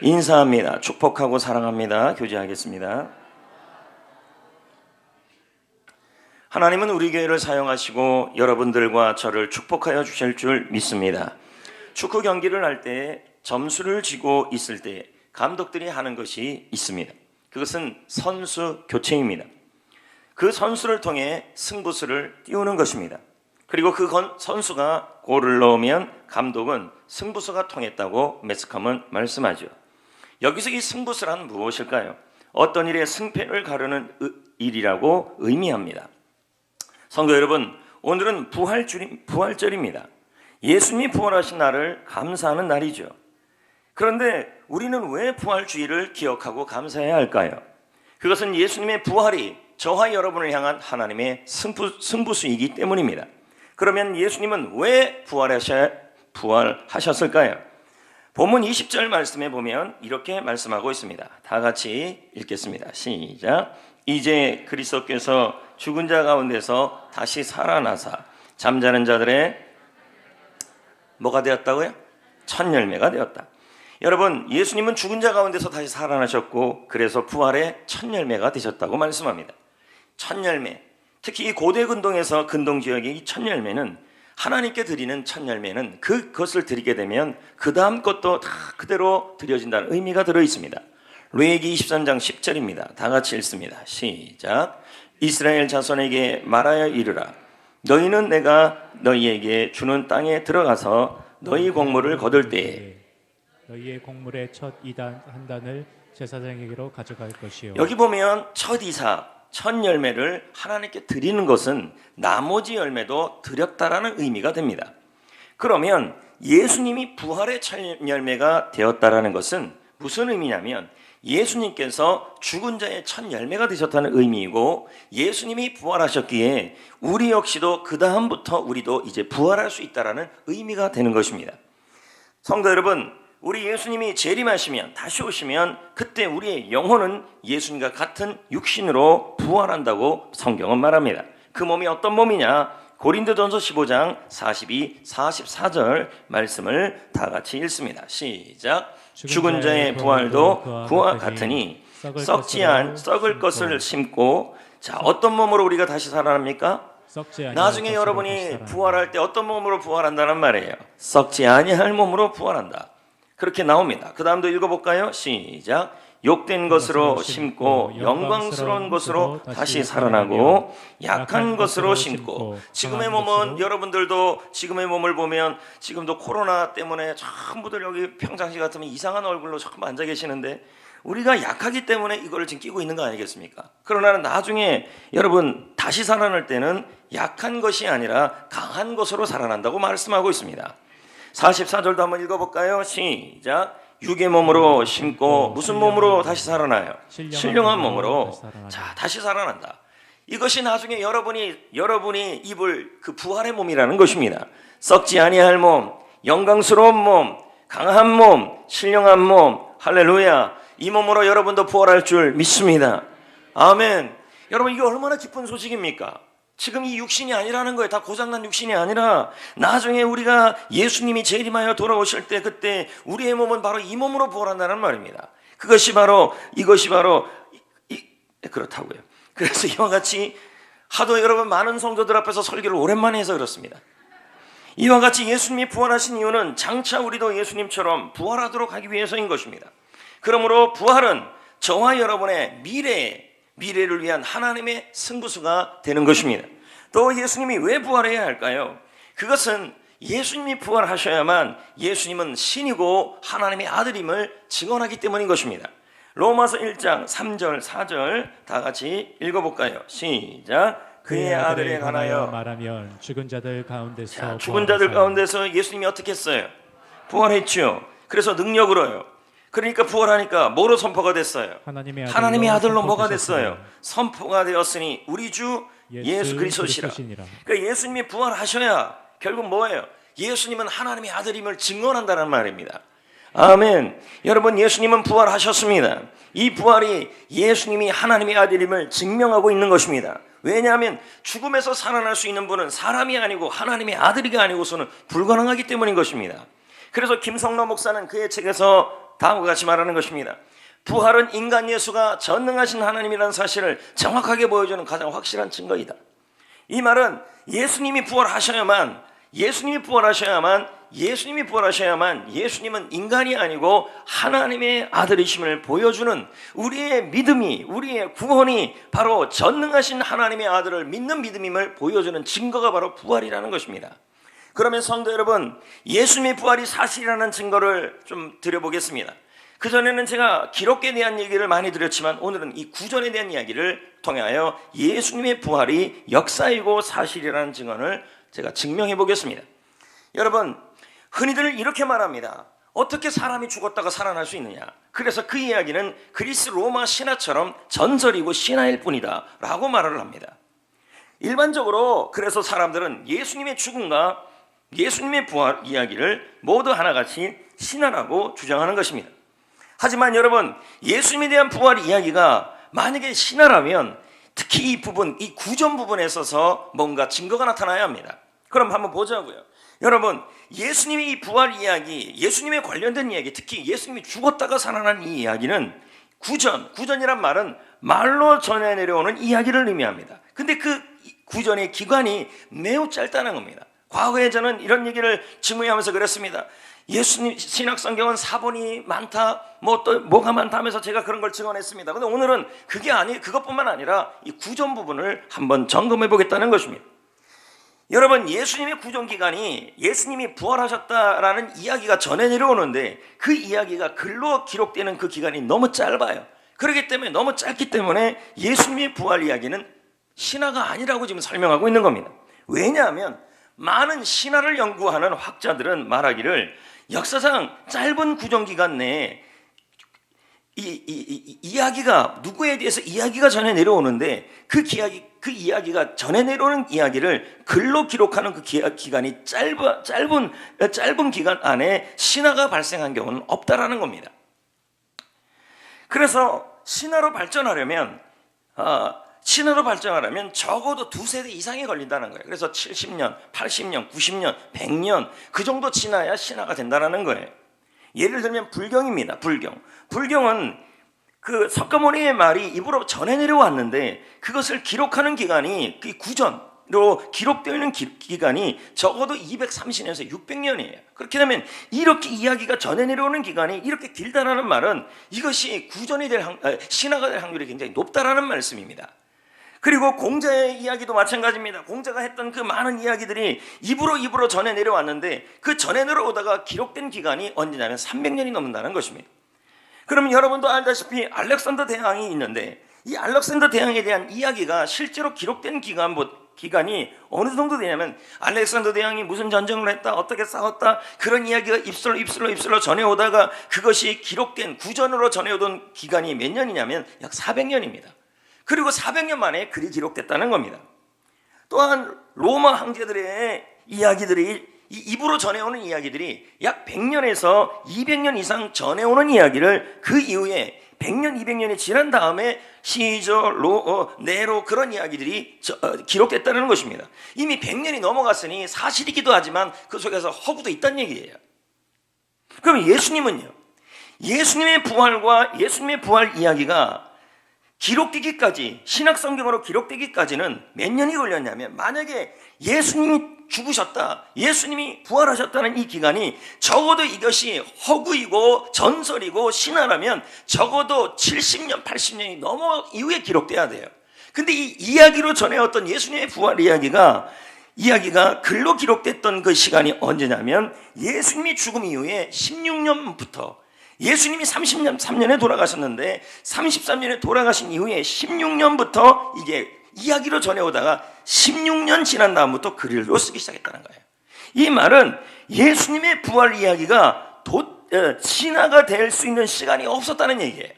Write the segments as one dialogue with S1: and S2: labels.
S1: 인사합니다. 축복하고 사랑합니다. 교제하겠습니다. 하나님은 우리 교회를 사용하시고 여러분들과 저를 축복하여 주실 줄 믿습니다. 축구 경기를 할 때 점수를 지고 있을 때 감독들이 하는 것이 있습니다. 그것은 선수 교체입니다. 그 선수를 통해 승부수를 띄우는 것입니다. 그리고 그 선수가 골을 넣으면 감독은 승부수가 통했다고 매스컴은 말씀하죠. 여기서 이 승부수란 무엇일까요? 어떤 일의 승패를 가르는 일이라고 의미합니다. 성도 여러분, 오늘은 부활절입니다. 예수님이 부활하신 날을 감사하는 날이죠. 그런데 우리는 왜 부활주의를 기억하고 감사해야 할까요? 그것은 예수님의 부활이 저와 여러분을 향한 하나님의 승부수이기 때문입니다. 그러면 예수님은 왜 부활하셨을까요? 본문 20절 말씀에 보면 이렇게 말씀하고 있습니다. 다 같이 읽겠습니다. 시작. 이제 그리스도께서 죽은 자 가운데서 다시 살아나사 잠자는 자들의 뭐가 되었다고요? 첫 열매가 되었다. 여러분, 예수님은 죽은 자 가운데서 다시 살아나셨고 그래서 부활의 첫 열매가 되셨다고 말씀합니다. 첫 열매, 특히 이 고대 근동에서 근동 지역의 이 첫 열매는 하나님께 드리는 첫 열매는 그것을 드리게 되면 그 다음 것도 다 그대로 드려진다는 의미가 들어 있습니다. 레위기 23장 10절입니다. 다 같이 읽습니다. 시작. 이스라엘 자손에게 말하여 이르라. 너희는 내가 너희에게 주는 땅에 들어가서 너희 곡물을 거둘 때에
S2: 너희의 곡물의 첫 이단 한 단을 제사장에게로 가져갈 것이요.
S1: 여기 보면 첫 이사, 첫 열매를 하나님께 드리는 것은 나머지 열매도 드렸다라는 의미가 됩니다. 그러면 예수님이 부활의 첫 열매가 되었다라는 것은 무슨 의미냐면 예수님께서 죽은 자의 첫 열매가 되셨다는 의미이고 예수님이 부활하셨기에 우리 역시도 그 다음부터 우리도 이제 부활할 수 있다라는 의미가 되는 것입니다. 성도 여러분, 우리 예수님이 재림하시면 다시 오시면 그때 우리의 영혼은 예수님과 같은 육신으로 부활한다고 성경은 말합니다. 그 몸이 어떤 몸이냐? 고린도전서 15장 42, 44절 말씀을 다 같이 읽습니다. 시작. 죽은 자의 부활도 그와 같으니 썩을 것을 심고 자, 어떤 몸으로 우리가 다시 살아납니까? 나중에 여러분이 부활할 때 어떤 몸으로 부활한다는 말이에요. 썩지 아니할 몸으로 부활한다. 그렇게 나옵니다. 그 다음도 읽어볼까요? 시작. 욕된 것으로 심고 영광스러운 것으로 다시 살아나고 약한 것으로 심고. 지금의 몸은 여러분들도 지금의 몸을 보면 지금도 코로나 때문에 전부들 여기 평상시 같으면 이상한 얼굴로 전부 앉아 계시는데 우리가 약하기 때문에 이걸 지금 끼고 있는 거 아니겠습니까? 그러나 나중에 여러분 다시 살아날 때는 약한 것이 아니라 강한 것으로 살아난다고 말씀하고 있습니다. 44절도 한번 읽어볼까요? 시작. 육의 몸으로 심고 무슨 몸으로 다시 살아나요? 신령한 몸으로 자 다시 살아난다. 이것이 나중에 여러분이 입을 그 부활의 몸이라는 것입니다. 썩지 아니할 몸, 영광스러운 몸, 강한 몸, 신령한 몸. 할렐루야. 이 몸으로 여러분도 부활할 줄 믿습니다. 아멘. 여러분, 이게 얼마나 기쁜 소식입니까? 지금 이 육신이 아니라는 거예요. 다 고장난 육신이 아니라 나중에 우리가 예수님이 재림하여 돌아오실 때 그때 우리의 몸은 바로 이 몸으로 부활한다는 말입니다. 이것이 바로 그렇다고요. 그래서 이와 같이 하도 여러분 많은 성도들 앞에서 설교를 오랜만에 해서 그렇습니다. 이와 같이 예수님이 부활하신 이유는 장차 우리도 예수님처럼 부활하도록 하기 위해서인 것입니다. 그러므로 부활은 저와 여러분의 미래를 위한 하나님의 승부수가 되는 것입니다. 또 예수님이 왜 부활해야 할까요? 그것은 예수님이 부활하셔야만 예수님은 신이고 하나님의 아들임을 증언하기 때문인 것입니다. 로마서 1장 3절 4절 다 같이 읽어볼까요? 시작. 그의 아들에 관하여
S2: 말하면 죽은 자들
S1: 가운데서 예수님이 어떻게 했어요? 부활했죠. 그래서 능력으로요. 그러니까 부활하니까 뭐로 선포가 됐어요? 하나님의 아들로 뭐가 됐어요? 선포가 되었으니 우리 주 예수 그리스도시라. 그러니까 예수님이 부활하셔야 결국 뭐예요? 예수님은 하나님의 아들임을 증언한다는 말입니다. 아멘. 여러분, 예수님은 부활하셨습니다. 이 부활이 예수님이 하나님의 아들임을 증명하고 있는 것입니다. 왜냐하면 죽음에서 살아날 수 있는 분은 사람이 아니고 하나님의 아들이가 아니고서는 불가능하기 때문인 것입니다. 그래서 김성로 목사는 그의 책에서 다음과 같이 말하는 것입니다. 부활은 인간 예수가 전능하신 하나님이라는 사실을 정확하게 보여주는 가장 확실한 증거이다. 이 말은 예수님이 부활하셔야만 예수님은 인간이 아니고 하나님의 아들이심을 보여주는 우리의 믿음이, 우리의 구원이 바로 전능하신 하나님의 아들을 믿는 믿음임을 보여주는 증거가 바로 부활이라는 것입니다. 그러면 성도 여러분, 예수님의 부활이 사실이라는 증거를 좀 드려보겠습니다. 그전에는 제가 기록에 대한 얘기를 많이 드렸지만 오늘은 이 구전에 대한 이야기를 통하여 예수님의 부활이 역사이고 사실이라는 증언을 제가 증명해 보겠습니다. 여러분, 흔히들 이렇게 말합니다. 어떻게 사람이 죽었다가 살아날 수 있느냐? 그래서 그 이야기는 그리스 로마 신화처럼 전설이고 신화일 뿐이다 라고 말을 합니다. 일반적으로 그래서 사람들은 예수님의 죽음과 예수님의 부활 이야기를 모두 하나같이 신화라고 주장하는 것입니다. 하지만 여러분, 예수님에 대한 부활 이야기가 만약에 신화라면 특히 이 부분, 이 구전 부분에 있어서 뭔가 증거가 나타나야 합니다. 그럼 한번 보자고요. 여러분, 예수님의 이 부활 이야기, 예수님에 관련된 이야기, 특히 예수님이 죽었다가 살아난 이 이야기는 구전이란 말은 말로 전해 내려오는 이야기를 의미합니다. 근데 그 구전의 기간이 매우 짧다는 겁니다. 과거에 저는 이런 얘기를 증명하면서 그랬습니다. 예수님 신약 성경은 사본이 많다, 뭐가 많다 하면서 제가 그런 걸 증언했습니다. 그런데 오늘은 그것뿐만 아니라 이 구전 부분을 한번 점검해 보겠다는 것입니다. 여러분, 예수님의 구전 기간이 예수님이 부활하셨다라는 이야기가 전해 내려오는데 그 이야기가 글로 기록되는 그 기간이 너무 짧아요. 그렇기 때문에 너무 짧기 때문에 예수님의 부활 이야기는 신화가 아니라고 지금 설명하고 있는 겁니다. 왜냐하면 많은 신화를 연구하는 학자들은 말하기를 역사상 짧은 구전 기간 내에 이야기가 누구에 대해서 이야기가 전해 내려오는데 그 이야기가 전해 내려오는 이야기를 글로 기록하는 그 기간이 짧은 기간 안에 신화가 발생한 경우는 없다라는 겁니다. 그래서 신화로 발전하려면 적어도 2세대 이상이 걸린다는 거예요. 그래서 70년, 80년, 90년, 100년 그 정도 지나야 신화가 된다는 거예요. 예를 들면 불경입니다. 불경은 그 석가모니의 말이 입으로 전해 내려왔는데 그것을 기록하는 기간이 그 구전으로 기록되어 있는 기간이 적어도 230년에서 600년이에요. 그렇게 되면 이렇게 이야기가 전해 내려오는 기간이 이렇게 길다라는 말은 이것이 신화가 될 확률이 굉장히 높다라는 말씀입니다. 그리고 공자의 이야기도 마찬가지입니다. 공자가 했던 그 많은 이야기들이 입으로 전해 내려왔는데 그 전해 내려오다가 기록된 기간이 언제냐면 300년이 넘는다는 것입니다. 그러면 여러분도 알다시피 알렉산더 대왕이 있는데 이 알렉산더 대왕에 대한 이야기가 실제로 기록된 기간이 어느 정도 되냐면 알렉산더 대왕이 무슨 전쟁을 했다, 어떻게 싸웠다, 그런 이야기가 입술로 전해오다가 그것이 기록된 구전으로 전해오던 기간이 몇 년이냐면 약 400년입니다. 그리고 400년 만에 글이 기록됐다는 겁니다. 또한 로마 황제들의 이야기들이 입으로 전해오는 이야기들이 약 100년에서 200년 이상 전해오는 이야기를 그 이후에 100년, 200년이 지난 다음에 시저, 네로 그런 이야기들이 기록됐다는 것입니다. 이미 100년이 넘어갔으니 사실이기도 하지만 그 속에서 허구도 있다는 얘기예요. 그럼 예수님은요? 예수님의 부활 이야기가 기록되기까지, 신약 성경으로 기록되기까지는 몇 년이 걸렸냐면 만약에 예수님이 죽으셨다, 예수님이 부활하셨다는 이 기간이 적어도 이것이 허구이고 전설이고 신화라면 적어도 70년, 80년이 넘어 이후에 기록돼야 돼요. 근데 이 이야기로 전해왔던 예수님의 부활 이야기가 글로 기록됐던 그 시간이 언제냐면 예수님이 죽음 이후에 16년부터 예수님이 33년에 돌아가셨는데 33년에 돌아가신 이후에 16년부터 이게 이야기로 전해오다가 16년 지난 다음부터 글로 쓰기 시작했다는 거예요. 이 말은 예수님의 부활 이야기가 신화가 될 수 있는 시간이 없었다는 얘기예요.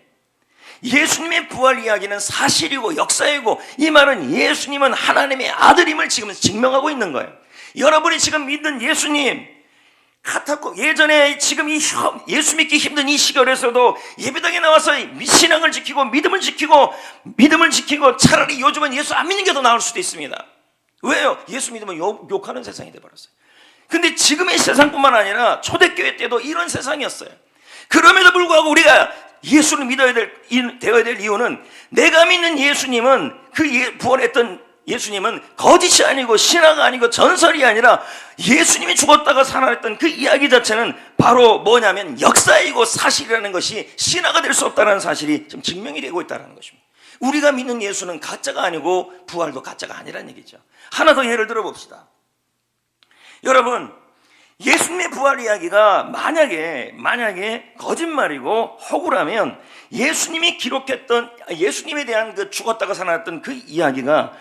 S1: 예수님의 부활 이야기는 사실이고 역사이고 이 말은 예수님은 하나님의 아들임을 지금 증명하고 있는 거예요. 여러분이 지금 믿는 예수님, 예전에 지금 예수 믿기 힘든 이 시절에서도 예배당에 나와서 신앙을 지키고 믿음을 지키고 차라리 요즘은 예수 안 믿는 게 더 나을 수도 있습니다. 왜요? 예수 믿으면 욕하는 세상이 돼버렸어요. 근데 지금의 세상뿐만 아니라 초대교회 때도 이런 세상이었어요. 그럼에도 불구하고 우리가 예수를 되어야 될 이유는 내가 믿는 예수님은 부활했던 예수님은 거짓이 아니고 신화가 아니고 전설이 아니라 예수님이 죽었다가 살아났던 그 이야기 자체는 바로 뭐냐면 역사이고 사실이라는 것이 신화가 될 수 없다는 사실이 지금 증명이 되고 있다는 것입니다. 우리가 믿는 예수는 가짜가 아니고 부활도 가짜가 아니라는 얘기죠. 하나 더 예를 들어봅시다. 여러분, 예수님의 부활 이야기가 만약에 거짓말이고 허구라면 예수님이 기록했던 예수님에 대한 그 죽었다가 살아났던 그 이야기가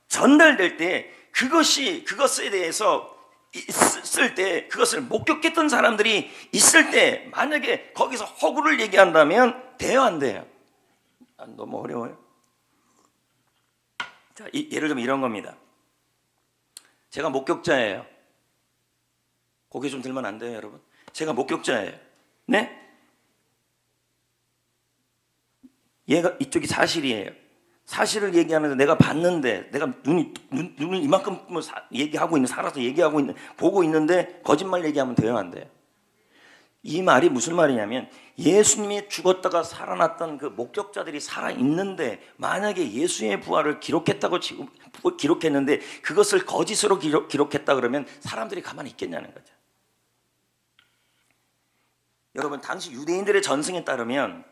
S1: 전달될 때 그것에 대해서 있을 때 그것을 목격했던 사람들이 있을 때 만약에 거기서 허구를 얘기한다면 돼요, 안 돼요? 너무 어려워요. 자, 예를 들면 이런 겁니다. 제가 목격자예요. 고개 좀 들면 안 돼요, 여러분? 제가 목격자예요. 네? 얘가 이쪽이 사실이에요. 사실을 얘기하면서 내가 봤는데, 내가 눈을 이만큼 얘기하고 있는, 살아서 얘기하고 있는, 보고 있는데 거짓말 얘기하면 돼요, 안 돼요? 이 말이 무슨 말이냐면 예수님이 죽었다가 살아났던 그 목격자들이 살아있는데 만약에 예수의 부활을 기록했다고 지금 기록했는데 그것을 거짓으로 기록했다 그러면 사람들이 가만히 있겠냐는 거죠. 여러분, 당시 유대인들의 전승에 따르면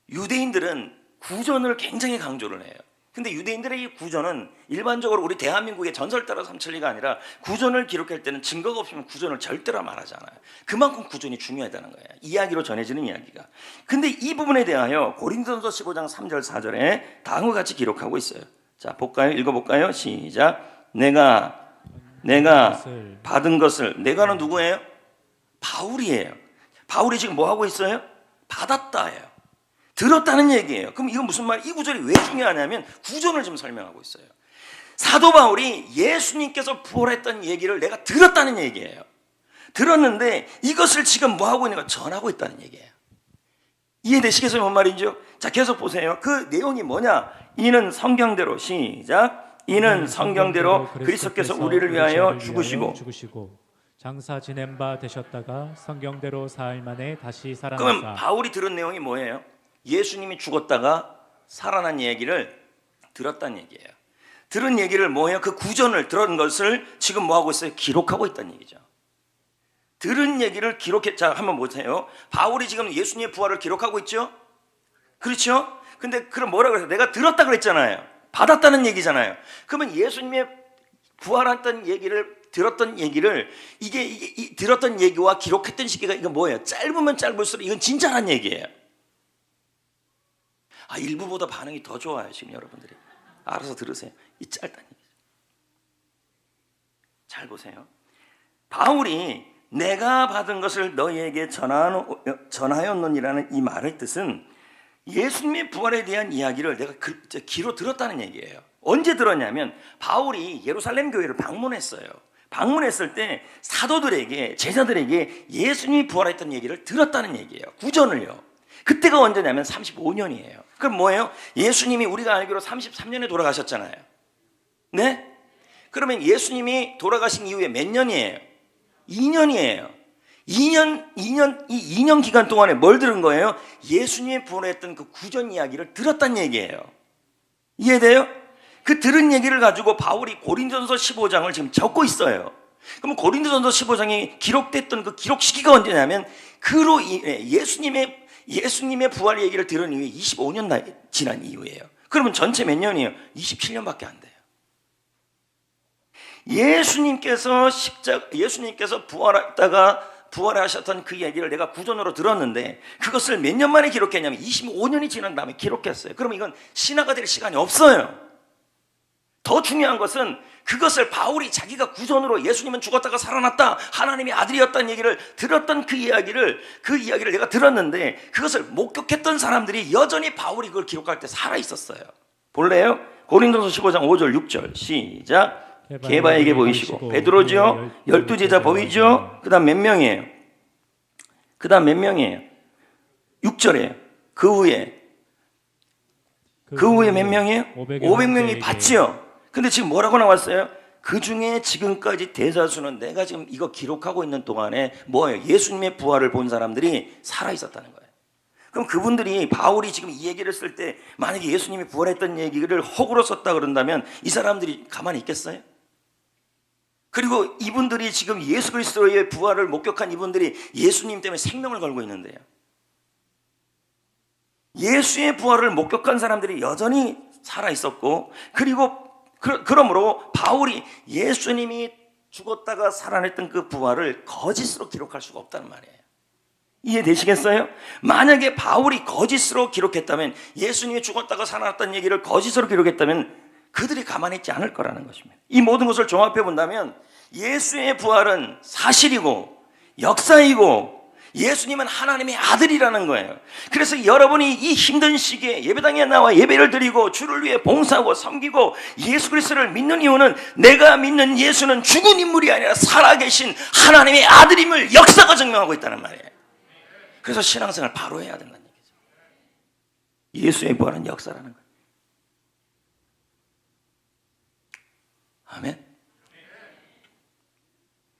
S1: 유대인들은 구전을 굉장히 강조를 해요. 근데 유대인들의 이 구전은 일반적으로 우리 대한민국의 전설 따라 삼천리가 아니라 구전을 기록할 때는 증거가 없으면 구전을 절대로 말하지 않아요. 그만큼 구전이 중요하다는 거예요. 이야기로 전해지는 이야기가. 근데 이 부분에 대하여 고린도전서 15장 3절 4절에 다음과 같이 기록하고 있어요. 자, 볼까요? 읽어볼까요? 시작. 내가 받은 것을, 내가는 누구예요? 바울이에요. 바울이 지금 뭐 하고 있어요? 받았다예요. 들었다는 얘기예요. 그럼 이건 무슨 말이에요? 이 구절이 왜 중요하냐면 구전을 좀 설명하고 있어요. 사도 바울이 예수님께서 부활했던 얘기를 내가 들었다는 얘기예요. 들었는데 이것을 지금 뭐 하고 있는 가 전하고 있다는 얘기예요. 이해되시겠어요? 뭔 말인지요? 자, 계속 보세요. 그 내용이 뭐냐? 이는 성경대로, 시작. 이는 성경대로 그리스도께서 우리를 위하여 죽으시고
S2: 장사 지낸 바 되셨다가 성경대로 사흘 만에 다시 살아나사.
S1: 그럼 바울이 들은 내용이 뭐예요? 예수님이 죽었다가 살아난 얘기를 들었다는 얘기예요. 들은 얘기를 뭐예요? 그 구전을 들은 것을 지금 뭐 하고 있어요? 기록하고 있다는 얘기죠. 들은 얘기를 자, 한번 보세요. 바울이 지금 예수님의 부활을 기록하고 있죠? 그렇죠? 근데 그럼 뭐라고 그래요? 내가 들었다 그랬잖아요. 받았다는 얘기잖아요. 그러면 예수님의 부활했던 얘기를 들었던 얘기를 이게 들었던 얘기와 기록했던 시기가 이거 뭐예요? 짧으면 짧을수록 이건 진짜란 얘기예요. 일부보다 반응이 더 좋아요. 지금 여러분들이 알아서 들으세요. 이 짧다는 얘기죠. 잘 보세요. 바울이 내가 받은 것을 너희에게 전하였느니라는 이 말의 뜻은 예수님의 부활에 대한 이야기를 내가 귀로 들었다는 얘기예요. 언제 들었냐면 바울이 예루살렘 교회를 방문했어요. 방문했을 때 사도들에게, 제자들에게 예수님이 부활했던 얘기를 들었다는 얘기예요. 구전을요. 그때가 언제냐면 35년이에요. 그럼 뭐예요? 예수님이 우리가 알기로 33년에 돌아가셨잖아요. 네? 그러면 예수님이 돌아가신 이후에 몇 년이에요? 2년이에요. 2년 기간 동안에 뭘 들은 거예요? 예수님이 부활했던 그 구전 이야기를 들었다는 얘기예요. 이해돼요? 그 들은 얘기를 가지고 바울이 고린도전서 15장을 지금 적고 있어요. 그럼 고린도전서 15장이 기록됐던 그 기록 시기가 언제냐면 그로 인해 예수님의 부활 얘기를 들은 이후에 25년 지난 이후예요. 그러면 전체 몇 년이에요? 27년밖에 안 돼요. 예수님께서 부활하셨던 그 얘기를 내가 구전으로 들었는데 그것을 몇 년 만에 기록했냐면 25년이 지난 다음에 기록했어요. 그러면 이건 신화가 될 시간이 없어요. 더 중요한 것은 그것을 바울이 자기가 구전으로 예수님은 죽었다가 살아났다, 하나님의 아들이었다는 얘기를 들었던 그 이야기를 내가 들었는데 그것을 목격했던 사람들이 여전히 바울이 그걸 기록할 때 살아있었어요. 볼래요? 고린도전서 15장 5절 6절 시작. 게바에게 보이시고 베드로죠. 12제자 보이죠? 그 다음 몇 명이에요? 6절이에요. 그 후에 몇 명이에요? 500명이 봤지요. 근데 지금 뭐라고 나왔어요? 그 중에 지금까지 대다수는 내가 지금 이거 기록하고 있는 동안에 뭐예요? 예수님의 부활을 본 사람들이 살아 있었다는 거예요. 그럼 그분들이 바울이 지금 이 얘기를 쓸 때 만약에 예수님이 부활했던 얘기를 허구로 썼다 그런다면 이 사람들이 가만히 있겠어요? 그리고 이분들이 지금 예수 그리스도의 부활을 목격한 이분들이 예수님 때문에 생명을 걸고 있는데요. 예수의 부활을 목격한 사람들이 여전히 살아 있었고, 그리고 그러므로 바울이 예수님이 죽었다가 살아냈던 그 부활을 거짓으로 기록할 수가 없다는 말이에요. 이해되시겠어요? 만약에 바울이 거짓으로 기록했다면, 예수님이 죽었다가 살아났다는 얘기를 거짓으로 기록했다면 그들이 가만히 있지 않을 거라는 것입니다. 이 모든 것을 종합해 본다면 예수의 부활은 사실이고 역사이고 예수님은 하나님의 아들이라는 거예요. 그래서 여러분이 이 힘든 시기에 예배당에 나와 예배를 드리고 주를 위해 봉사하고 섬기고 예수 그리스도를 믿는 이유는 내가 믿는 예수는 죽은 인물이 아니라 살아계신 하나님의 아들임을 역사가 증명하고 있다는 말이에요. 그래서 신앙생활 바로 해야 된다는 얘기죠. 예수의 부활은 역사라는 거예요. 아멘.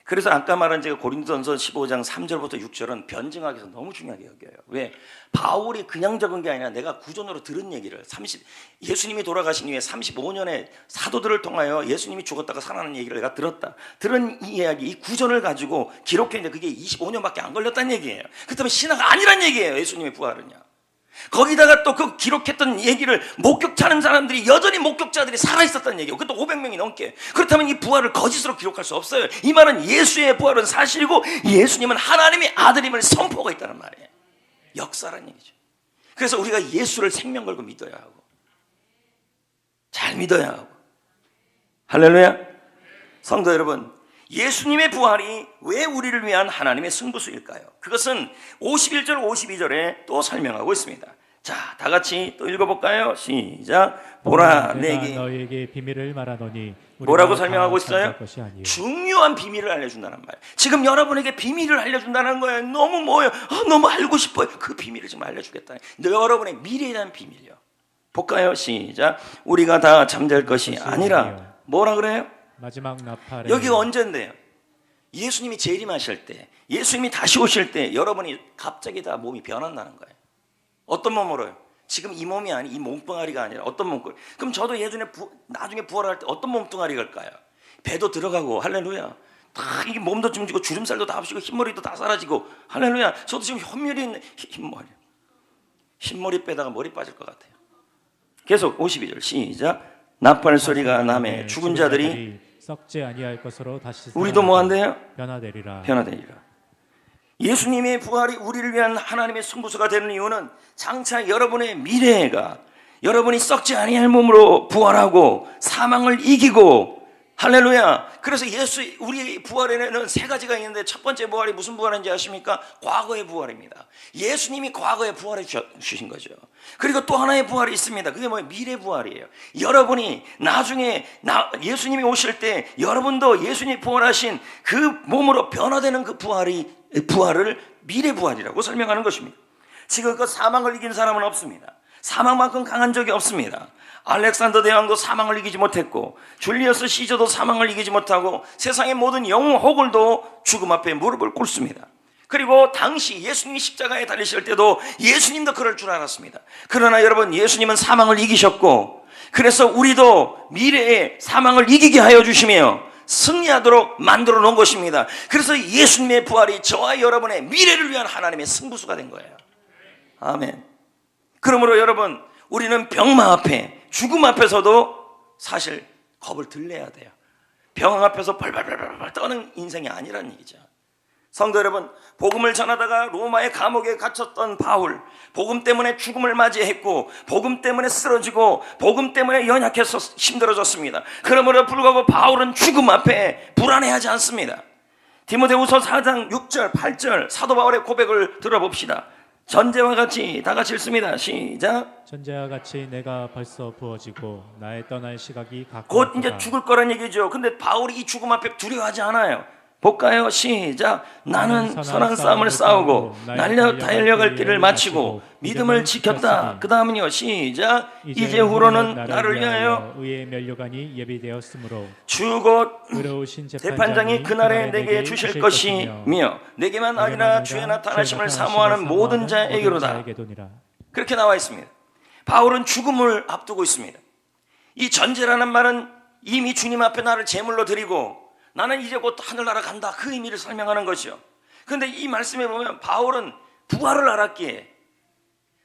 S1: 그래서 아까 말한 제가 고린도전서 15장 3절부터 6절은 변증하기 위해서 너무 중요하게 여겨요. 왜? 바울이 그냥 적은 게 아니라 내가 구전으로 들은 얘기를 예수님이 돌아가신 이후에 35년의 사도들을 통하여 예수님이 죽었다가 살아난 얘기를 내가 들은 이 이야기, 이 구전을 가지고 기록했는데 그게 25년밖에 안 걸렸다는 얘기예요. 그렇다면 신화가 아니란 얘기예요. 예수님의 부활은요. 거기다가 또 그 기록했던 얘기를 목격하는 사람들이 여전히 목격자들이 살아있었다는 얘기예요. 그것도 500명이 넘게. 그렇다면 이 부활을 거짓으로 기록할 수 없어요. 이 말은 예수의 부활은 사실이고 예수님은 하나님의 아들임을 선포가 있다는 말이에요. 역사라는 얘기죠. 그래서 우리가 예수를 생명 걸고 믿어야 하고 잘 믿어야 하고. 할렐루야. 성도 여러분, 예수님의 부활이 왜 우리를 위한 하나님의 승부수일까요? 그것은 51절 52절에 또 설명하고 있습니다. 자, 다 같이 또 읽어볼까요? 시작. 보라 내게
S2: 너희에게 비밀을 말하노니
S1: 뭐라고 설명하고 있어요? 중요한 비밀을 알려준다는 말. 지금 여러분에게 비밀을 알려준다는 거예요. 너무 뭐예요? 너무 알고 싶어요. 그 비밀을 지금 알려주겠다. 여러분의 미래에 대한 비밀이요. 볼까요? 시작. 우리가 다 잠잘 것이 아니라 뭐라 그래요?
S2: 마지막 나팔에.
S1: 여기가 언젠데요? 예수님이 재림하실 때, 예수님이 다시 오실 때 여러분이 갑자기 다 몸이 변한다는 거예요. 어떤 몸으로요? 지금 이 몸이 이 몸뚱아리가 아니라 어떤 몸뚱아리. 그럼 저도 나중에 부활할 때 어떤 몸뚱아리가 갈까요? 배도 들어가고 할렐루야. 다 이게 몸도 줌지고 주름살도 다 없이고 흰머리도 다 사라지고 할렐루야. 저도 지금 흰머리 있는 흰머리 빼다가 머리 빠질 것 같아요. 계속 52절 시작. 나팔 소리가 나매 죽은 자들이
S2: 썩지 아니할 것으로 다시
S1: 우리도 뭐 한대요?
S2: 변화되리라.
S1: 예수님의 부활이 우리를 위한 하나님의 승부수가 되는 이유는 장차 여러분의 미래가 여러분이 썩지 아니할 몸으로 부활하고 사망을 이기고 할렐루야. 그래서 우리 부활에는 세 가지가 있는데 첫 번째 부활이 무슨 부활인지 아십니까? 과거의 부활입니다. 예수님이 과거에 부활해 주신 거죠. 그리고 또 하나의 부활이 있습니다. 그게 뭐예요? 미래 부활이에요. 여러분이 나중에 예수님이 오실 때 여러분도 예수님이 부활하신 그 몸으로 변화되는 그 부활을 미래 부활이라고 설명하는 것입니다. 지금 그 사망을 이긴 사람은 없습니다. 사망만큼 강한 적이 없습니다. 알렉산더 대왕도 사망을 이기지 못했고 줄리어스 시저도 사망을 이기지 못하고 세상의 모든 영웅 호글도 죽음 앞에 무릎을 꿇습니다. 그리고 당시 예수님이 십자가에 달리실 때도 예수님도 그럴 줄 알았습니다. 그러나 여러분, 예수님은 사망을 이기셨고 그래서 우리도 미래에 사망을 이기게 하여 주시며 승리하도록 만들어 놓은 것입니다. 그래서 예수님의 부활이 저와 여러분의 미래를 위한 하나님의 승부수가 된 거예요. 아멘. 그러므로 여러분, 우리는 병마 앞에 죽음 앞에서도 사실 겁을 들려야 돼요. 병 앞에서 벌벌벌벌 떠는 인생이 아니라는 얘기죠. 성도 여러분, 복음을 전하다가 로마의 감옥에 갇혔던 바울, 복음 때문에 죽음을 맞이했고 복음 때문에 쓰러지고 복음 때문에 연약해서 힘들어졌습니다. 그러므로 불구하고 바울은 죽음 앞에 불안해하지 않습니다. 디모데후서 4장 6절 8절 사도 바울의 고백을 들어봅시다. 전제와 같이 다 같이 읽습니다. 시작.
S2: 전제와 같이 내가 벌써 부어지고 나의 떠날 시각이
S1: 곧
S2: 가까웠다.
S1: 이제 죽을 거란 얘기죠. 근데 바울이 이 죽음 앞에 두려워하지 않아요. 볼까요? 시작. 나는 선한 싸움을 싸우고 달려갈 길을 마치고 믿음을 지켰다. 그 다음은요. 시작. 이제 후로는 나를 위하여
S2: 의의 면류관이 예비되었으므로
S1: 주 곧
S2: 의로우신
S1: 재판장이 그날에 내게 주실 것이며 내게만 아니라 주의 나타나심을 사모하는 모든 자에게로다. 그렇게 나와 있습니다. 바울은 죽음을 앞두고 있습니다. 이 전제라는 말은 이미 주님 앞에 나를 제물로 드리고 나는 이제 곧 하늘나라 간다, 그 의미를 설명하는 것이요. 그런데 이 말씀에 보면 바울은 부활을 알았기에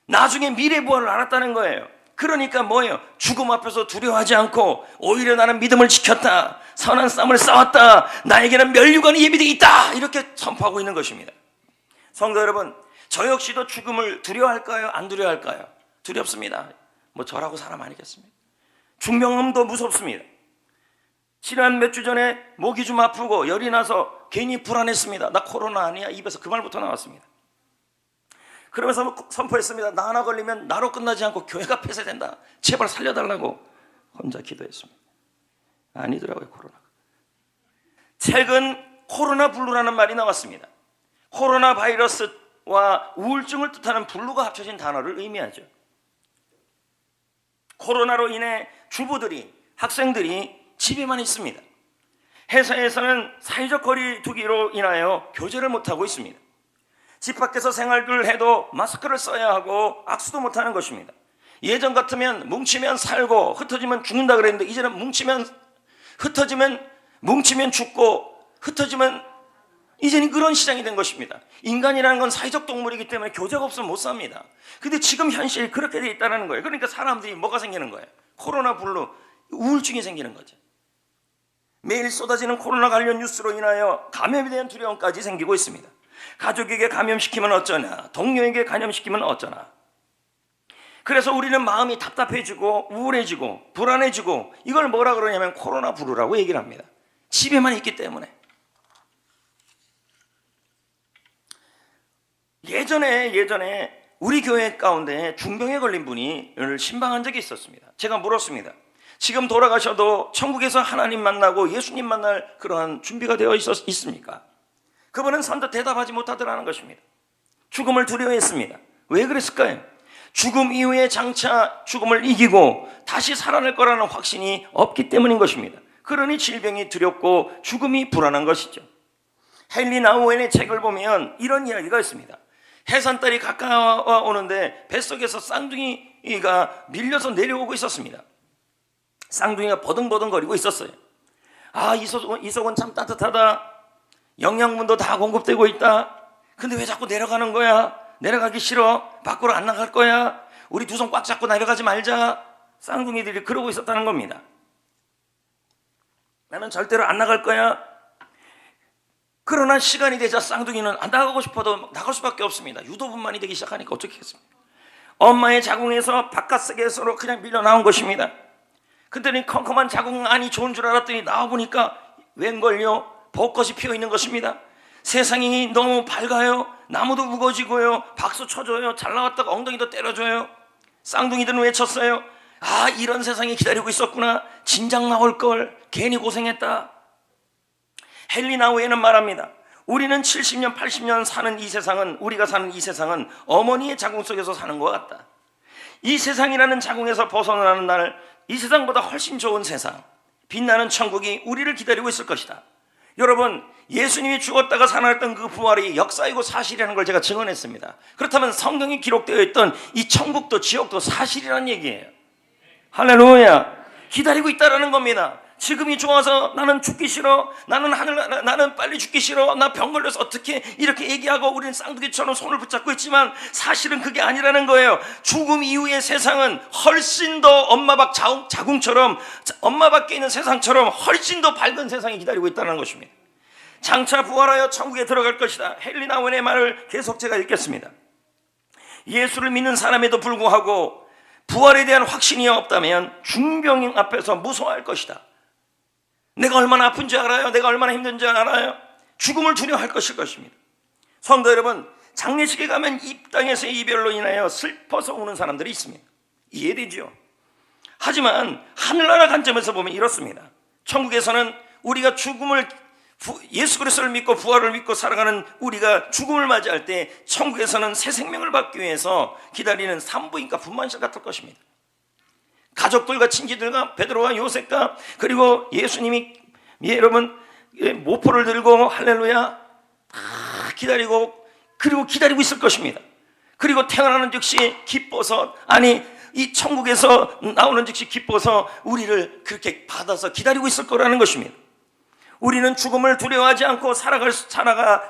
S1: 나중에 미래 부활을 알았다는 거예요. 그러니까 뭐예요? 죽음 앞에서 두려워하지 않고 오히려 나는 믿음을 지켰다, 선한 싸움을 싸웠다, 나에게는 면류관이 예비되어 있다, 이렇게 선포하고 있는 것입니다. 성도 여러분, 저 역시도 죽음을 두려워할까요? 안 두려워할까요? 두렵습니다. 뭐 저라고 사람 아니겠습니까? 중병음도 무섭습니다. 지난 몇 주 전에 목이 좀 아프고 열이 나서 괜히 불안했습니다. 나 코로나 아니야? 입에서 그 말부터 나왔습니다. 그러면서 선포했습니다. 나 하나 걸리면 나로 끝나지 않고 교회가 폐쇄된다. 제발 살려달라고 혼자 기도했습니다. 아니더라고요, 코로나가. 최근 코로나 블루라는 말이 나왔습니다. 코로나 바이러스와 우울증을 뜻하는 블루가 합쳐진 단어를 의미하죠. 코로나로 인해 주부들이, 학생들이 집에만 있습니다. 회사에서는 사회적 거리 두기로 인하여 교제를 못하고 있습니다. 집 밖에서 생활을 해도 마스크를 써야 하고 악수도 못하는 것입니다. 예전 같으면 뭉치면 살고 흩어지면 죽는다 그랬는데 이제는 뭉치면 죽고 흩어지면 이제는 그런 시장이 된 것입니다. 인간이라는 건 사회적 동물이기 때문에 교제가 없으면 못 삽니다. 근데 지금 현실이 그렇게 돼 있다는 거예요. 그러니까 사람들이 뭐가 생기는 거예요? 코로나 블루, 우울증이 생기는 거죠. 매일 쏟아지는 코로나 관련 뉴스로 인하여 감염에 대한 두려움까지 생기고 있습니다. 가족에게 감염시키면 어쩌나, 동료에게 감염시키면 어쩌나. 그래서 우리는 마음이 답답해지고 우울해지고 불안해지고 이걸 뭐라 그러냐면 코로나 블루라고 얘기를 합니다. 집에만 있기 때문에. 예전에 우리 교회 가운데 중병에 걸린 분이 신방한 적이 있었습니다. 제가 물었습니다. 지금 돌아가셔도 천국에서 하나님 만나고 예수님 만날 그러한 준비가 되어 있습니까? 그분은 선뜻 대답하지 못하더라는 것입니다. 죽음을 두려워했습니다. 왜 그랬을까요? 죽음 이후에 장차 죽음을 이기고 다시 살아날 거라는 확신이 없기 때문인 것입니다. 그러니 질병이 두렵고 죽음이 불안한 것이죠. 헨리 나우엔의 책을 보면 이런 이야기가 있습니다. 해산달이 가까워 오는데 뱃속에서 쌍둥이가 밀려서 내려오고 있었습니다. 쌍둥이가 버둥버둥거리고 있었어요. 아, 이 속은 참 따뜻하다. 영양분도 다 공급되고 있다. 근데 왜 자꾸 내려가는 거야? 내려가기 싫어. 밖으로 안 나갈 거야. 우리 두 손 꽉 잡고 내려가지 말자. 쌍둥이들이 그러고 있었다는 겁니다. 나는 절대로 안 나갈 거야. 그러나 시간이 되자 쌍둥이는 안 나가고 싶어도 나갈 수밖에 없습니다. 유도분만이 되기 시작하니까 어떻게 하겠습니까? 엄마의 자궁에서 바깥 세계에서로 그냥 밀려 나온 것입니다. 그랬더니 컴컴한 자궁 안이 좋은 줄 알았더니 나와보니까 웬걸요? 벚꽃이 피어 있는 것입니다. 세상이 너무 밝아요. 나무도 우거지고요. 박수 쳐줘요. 잘 나왔다고 엉덩이도 때려줘요. 쌍둥이들은 외쳤어요. 아, 이런 세상이 기다리고 있었구나. 진작 나올걸. 괜히 고생했다. 헨리 나우엔은 말합니다. 우리는 70년, 80년 사는 이 세상은, 우리가 사는 이 세상은 어머니의 자궁 속에서 사는 것 같다. 이 세상이라는 자궁에서 벗어나는 날, 이 세상보다 훨씬 좋은 세상, 빛나는 천국이 우리를 기다리고 있을 것이다. 여러분, 예수님이 죽었다가 살아났던 그 부활이 역사이고 사실이라는 걸 제가 증언했습니다. 그렇다면 성경이 기록되어 있던 이 천국도 지옥도 사실이라는 얘기예요. 할렐루야. 기다리고 있다라는 겁니다. 지금이 좋아서 나는 죽기 싫어, 나는 빨리 죽기 싫어, 나 병 걸려서 어떻게, 이렇게 얘기하고 우리는 쌍둥이처럼 손을 붙잡고 있지만 사실은 그게 아니라는 거예요. 죽음 이후의 세상은 훨씬 더 엄마 밖 자궁처럼, 엄마 밖에 있는 세상처럼 훨씬 더 밝은 세상이 기다리고 있다는 것입니다. 장차 부활하여 천국에 들어갈 것이다. 헨리 나우엔의 말을 계속 제가 읽겠습니다. 예수를 믿는 사람에도 불구하고 부활에 대한 확신이 없다면 중병 앞에서 무서워할 것이다. 내가 얼마나 아픈지 알아요? 내가 얼마나 힘든지 알아요? 죽음을 두려워할 것입니다. 성도 여러분, 장례식에 가면 이 땅에서의 이별로 인하여 슬퍼서 우는 사람들이 있습니다. 이해되죠? 하지만 하늘나라 관점에서 보면 이렇습니다. 천국에서는 우리가 죽음을 예수 그리스도를 믿고 부활을 믿고 살아가는 우리가 죽음을 맞이할 때 천국에서는 새 생명을 받기 위해서 기다리는 산부인과 분만실 같을 것입니다. 가족들과 친지들과 베드로와 요셉과 그리고 예수님이 여러분 모포를 들고 할렐루야 다 기다리고 그리고 기다리고 있을 것입니다. 그리고 태어나는 즉시 기뻐서 이 천국에서 나오는 즉시 기뻐서 우리를 그렇게 받아서 기다리고 있을 거라는 것입니다. 우리는 죽음을 두려워하지 않고 살아갈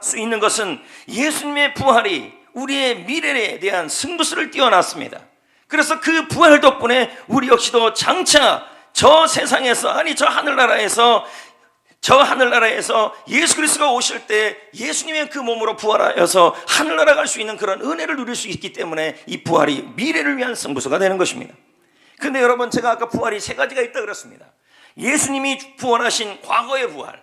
S1: 수 있는 것은 예수님의 부활이 우리의 미래에 대한 승부수를 띄워놨습니다. 그래서 그 부활 덕분에 우리 역시도 장차 저 세상에서 저 하늘나라에서 예수 그리스도가 오실 때 예수님의 그 몸으로 부활하여서 하늘나라 갈 수 있는 그런 은혜를 누릴 수 있기 때문에 이 부활이 미래를 위한 승부수가 되는 것입니다. 그런데 여러분, 제가 아까 부활이 세 가지가 있다 그랬습니다. 예수님이 부활하신 과거의 부활,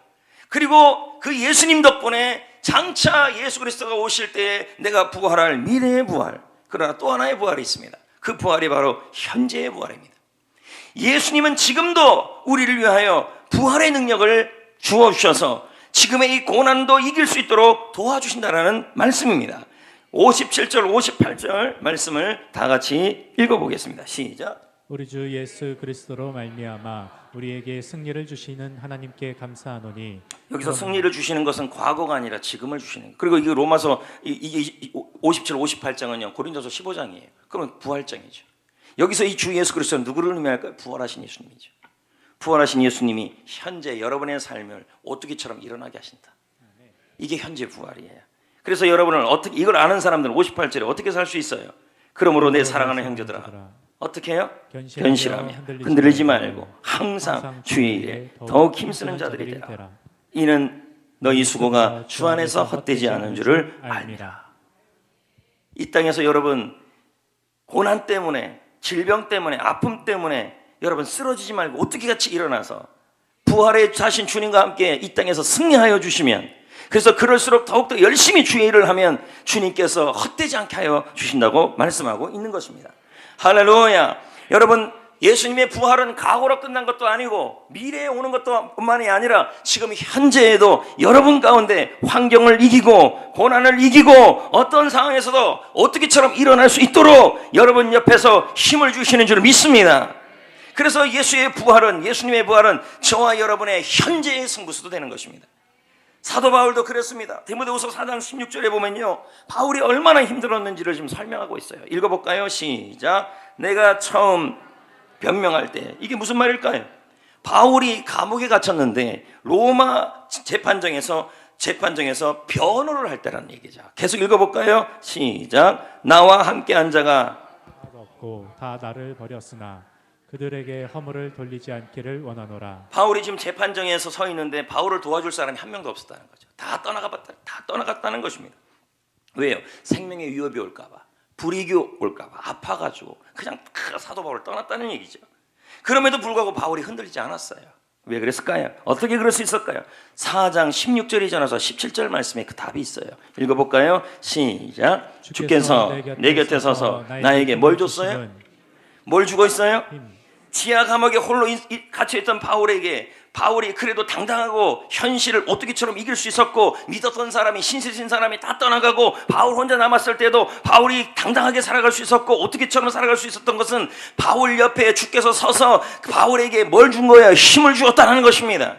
S1: 그리고 그 예수님 덕분에 장차 예수 그리스도가 오실 때 내가 부활할 미래의 부활, 그러나 또 하나의 부활이 있습니다. 그 부활이 바로 현재의 부활입니다. 예수님은 지금도 우리를 위하여 부활의 능력을 주어주셔서 지금의 이 고난도 이길 수 있도록 도와주신다라는 말씀입니다. 57절 58절 말씀을 다 같이 읽어보겠습니다. 시작.
S2: 우리 주 예수 그리스도로 말미암아 우리에게 승리를 주시는 하나님께 감사하노니.
S1: 여기서 승리를 주시는 것은 과거가 아니라 지금을 주시는 거예요. 그리고 이게 로마서 57, 58장은요 고린도서 15장이에요. 그러면 부활장이죠. 여기서 이 주 예수 그리스도는 누구를 의미할까요? 부활하신 예수님이죠. 부활하신 예수님이 현재 여러분의 삶을 오뚜기처럼 일어나게 하신다. 이게 현재 부활이에요. 그래서 여러분은 어떻게, 이걸 아는 사람들은 58절에 어떻게 살 수 있어요? 그러므로 내 사랑하는 형제들아 어떻게 해요? 견실하며 흔들리지 말고 항상 주의 일에 더욱 힘쓰는 자들이 되라. 이는 너희 수고가 주 안에서 헛되지 않은 줄을 알미라. 이 땅에서 여러분 고난 때문에, 질병 때문에, 아픔 때문에 여러분 쓰러지지 말고 오뚜기같이 일어나서 부활의 자신 주님과 함께 이 땅에서 승리하여 주시면, 그래서 그럴수록 더욱더 열심히 주의 일을 하면 주님께서 헛되지 않게 하여 주신다고 말씀하고 있는 것입니다. 할렐루야. 여러분, 예수님의 부활은 과거로 끝난 것도 아니고 미래에 오는 것도 뿐만이 아니라 지금 현재에도 여러분 가운데 환경을 이기고 고난을 이기고 어떤 상황에서도 어떻게처럼 일어날 수 있도록 여러분 옆에서 힘을 주시는 줄 믿습니다. 그래서 예수님의 부활은 저와 여러분의 현재의 승부수도 되는 것입니다. 사도 바울도 그랬습니다. 디모데후서 4장 16절에 보면요, 바울이 얼마나 힘들었는지를 지금 설명하고 있어요. 읽어볼까요? 시작. 내가 처음 변명할 때, 이게 무슨 말일까요? 바울이 감옥에 gat혔는데 로마 재판정에서 변호를 할 때라는 얘기죠. 계속 읽어볼까요? 시작. 나와 함께한 자가
S2: 없고 다 나를 버렸으나 그들에게 허물을 돌리지 않기를 원하노라. 바울이
S1: 지금 재판정에서 서 있는데 바울을 도와줄 사람이 한 명도 없었다는 거죠. 다 떠나갔다는 것입니다. 왜요? 생명의 위협이 올까 봐, 불이익이 올까 봐 아파가지고 그냥 사도 바울을 떠났다는 얘기죠. 그럼에도 불구하고 바울이 흔들리지 않았어요. 왜 그랬을까요? 어떻게 그럴 수 있을까요? 4장 16절이 전해서 17절 말씀에 그 답이 있어요. 읽어볼까요? 시작. 주께서 내 곁에 서서 나에게 뭘 줬어요? 뭘 주고 있어요? 지하 감옥에 홀로 갇혀있던 바울이 그래도 당당하고 현실을 오뚜기처럼 이길 수 있었고, 믿었던 사람이, 신세진 사람이 다 떠나가고 바울 혼자 남았을 때도 바울이 당당하게 살아갈 수 있었고 오뚜기처럼 살아갈 수 있었던 것은 바울 옆에 주께서 서서 바울에게 뭘 준 거예요? 힘을 주었다는 것입니다.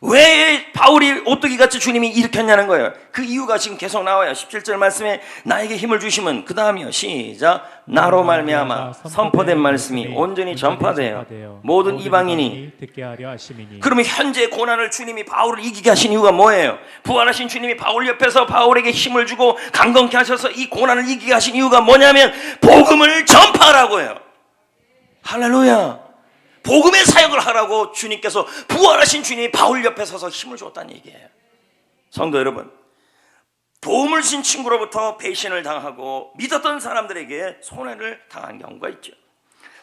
S1: 왜 바울이 오뚜기같이 주님이 일으켰냐는 거예요. 그 이유가 지금 계속 나와요. 17절 말씀에 나에게 힘을 주시면, 그 다음이요. 시작. 나로 말미암아 선포된 말씀이 온전히 전파되어 모든 이방인이
S2: 듣게 하려 하심이니.
S1: 그러면 현재 고난을 주님이 바울을 이기게 하신 이유가 뭐예요? 부활하신 주님이 바울 옆에서 바울에게 힘을 주고 강건케 하셔서 이 고난을 이기게 하신 이유가 뭐냐면 복음을 전파하라고요. 할렐루야. 복음의 사역을 하라고 주님께서, 부활하신 주님이 바울 옆에 서서 힘을 줬다는 얘기예요. 성도 여러분, 도움을 준 친구로부터 배신을 당하고 믿었던 사람들에게 손해를 당한 경우가 있죠.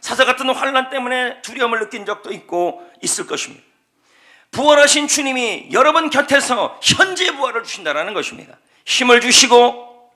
S1: 사자 같은 환난 때문에 두려움을 느낀 적도 있고 있을 것입니다. 부활하신 주님이 여러분 곁에서 현재 부활을 주신다는 것입니다. 힘을 주시고